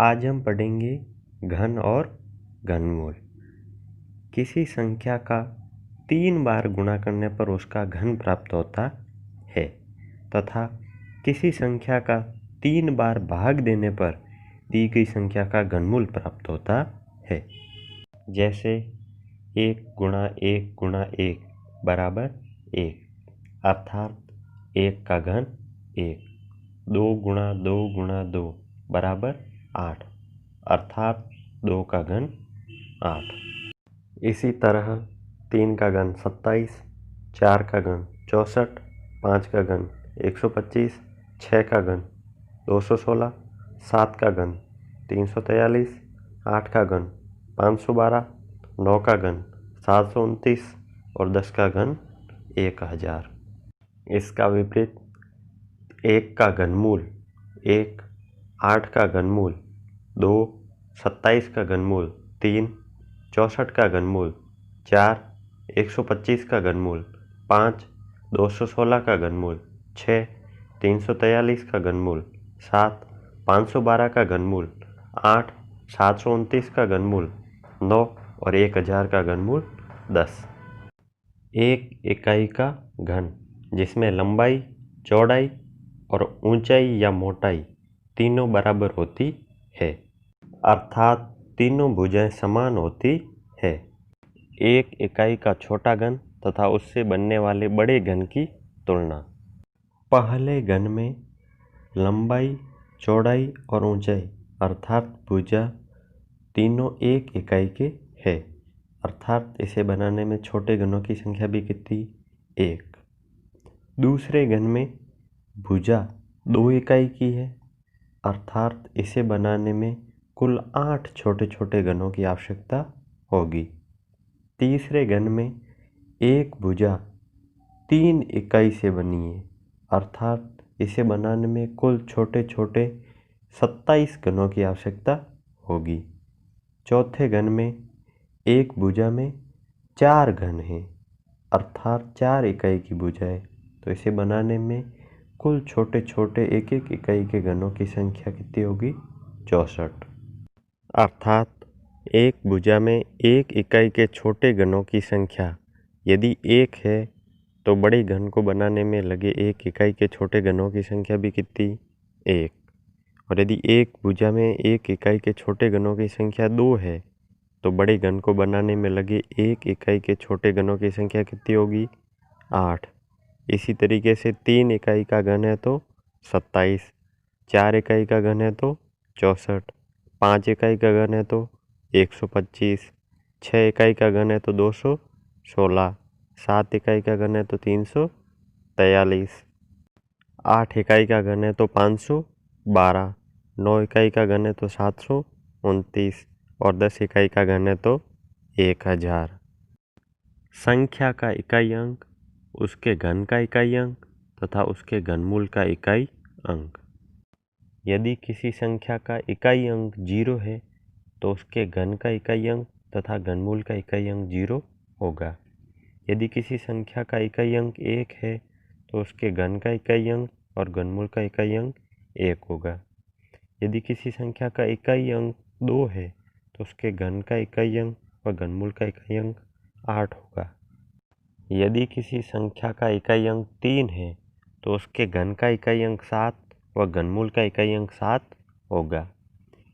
आज हम पढ़ेंगे घन और घनमूल। किसी संख्या का 3 बार गुणा करने पर उसका घन प्राप्त होता है तथा किसी संख्या का 3 बार भाग देने पर दी गई संख्या का घनमूल प्राप्त होता है। जैसे 1 गुणा 1 गुणा 1 बराबर 1 अर्थात 1 का घन 1। 2 गुणा 2 गुणा 2 बराबर 8 अर्थात 2 का घन 8। इसी तरह 3 का घन 27, 4 का घन 64, 5 का घन 125, 6 का घन 216, 7 का घन 343, 8 का घन 512, 9 का घन 729 और 10 का घन 1000। इसका विपरीत 1 का घनमूल 1, 8 का घनमूल 2, 27 का घनमूल 3, 64 का घनमूल 4, 125 का घनमूल 5, 216 का घनमूल 6, 343 का घनमूल 7, 512 का घनमूल 8, 729 का घनमूल 9 और 1000 का घनमूल 10। एक इकाई का घन जिसमें लंबाई, चौड़ाई और ऊंचाई या मोटाई तीनों बराबर होती है अर्थात तीनों भुजाएं समान होती है। एक इकाई का छोटा घन तथा उससे बनने वाले बड़े घन की तुलना। पहले घन में लंबाई, चौड़ाई और ऊंचाई अर्थात भुजा तीनों एक इकाई के है अर्थात इसे बनाने में छोटे घनों की संख्या भी कितनी 1। दूसरे घन में भुजा 2 इकाई की है अर्थात इसे बनाने में कुल 8 छोटे छोटे घनों की आवश्यकता होगी। तीसरे घन में एक भुजा 3 इकाई से बनी है अर्थात इसे बनाने में कुल छोटे छोटे 27 घनों की आवश्यकता होगी। चौथे घन में एक भुजा में 4 घन हैं अर्थात 4 इकाई की भुजा है तो इसे बनाने में कुल छोटे छोटे एक एक इकाई के घनों की संख्या कितनी होगी 64 अर्थात एक भुजा में एक इकाई के छोटे घनों की संख्या यदि 1 है तो बड़े घन को बनाने में लगे एक इकाई के छोटे घनों की संख्या भी कितनी 1 और यदि एक भुजा में एक इकाई के छोटे घनों की संख्या 2 है तो बड़े घन को बनाने में लगे एक इकाई के छोटे घनों की संख्या कितनी होगी 8। इसी तरीके से 3 इकाई का घन है तो 27, 4 इकाई का घन है तो 64, 5 इकाई का घन है तो 125, 6 इकाई का घन है तो 216, 7 इकाई का घन है तो 343, 8 इकाई का घन है तो 512, 9 इकाई का घन है तो 729 और 10 इकाई का घन है तो 1000। संख्या का इकाई अंक, उसके घन का इकाई अंक तथा उसके घनमूल का इकाई अंक। यदि किसी संख्या का इकाई अंक 0 है तो उसके घन का इकाई अंक तथा घनमूल का इकाई अंक 0 होगा। यदि किसी संख्या का इकाई अंक 1 है तो उसके घन का इकाई अंक और घनमूल का इकाई अंक 1 होगा। यदि किसी संख्या का इकाई अंक 2 है तो उसके घन का इकाई अंक और घनमूल का इकाई अंक 8 होगा। यदि किसी संख्या का इकाई अंक 3 है तो उसके घन का इकाई अंक 7 व घनमूल का इकाई अंक 7 होगा।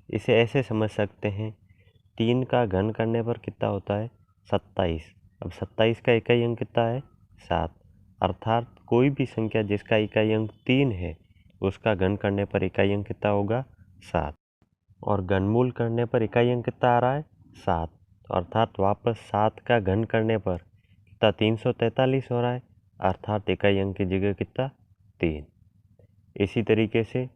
इसे ऐसे समझ सकते हैं 3 का घन करने पर कितना होता है 27। अब 27 का इकाई अंक कितना है 7 अर्थात कोई भी संख्या जिसका इकाई अंक 3 है उसका घन करने पर इकाई अंक कितना होगा 7 और घनमूल करने पर इकाई अंक कितना आ रहा है 7 अर्थात वापस 7 का घन करने पर कितना 343 हो रहा है अर्थात इकाई अंक की जगह कितना 3। इसी तरीके से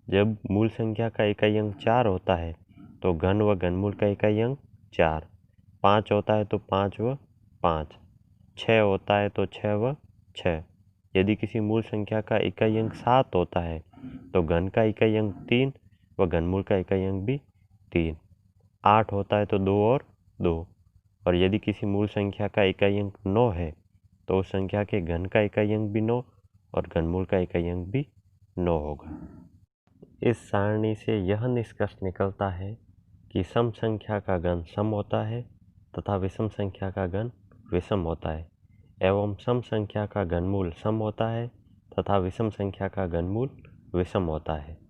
जब मूल संख्या का इकाई अंक 4 होता है तो घन व घनमूल का इकाई अंक 4, 5 होता है तो 5 व 5, 6 होता है तो 6 व 6। यदि किसी मूल संख्या का इकाई अंक 7 होता है तो घन का इकाई अंक 3 व घनमूल का इकाई अंक भी 3, 8 होता है तो 2 और 2 और यदि किसी मूल संख्या का इकाई अंक 9 है तो उस संख्या के घन का इकाई अंक भी 9 और घनमूल का इकाई अंक भी 9 होगा। इस सारणी से यह निष्कर्ष निकलता है कि सम संख्या का घन सम होता है तथा विषम संख्या का घन विषम होता है एवं सम संख्या का घनमूल सम होता है तथा विषम संख्या का घनमूल विषम होता है।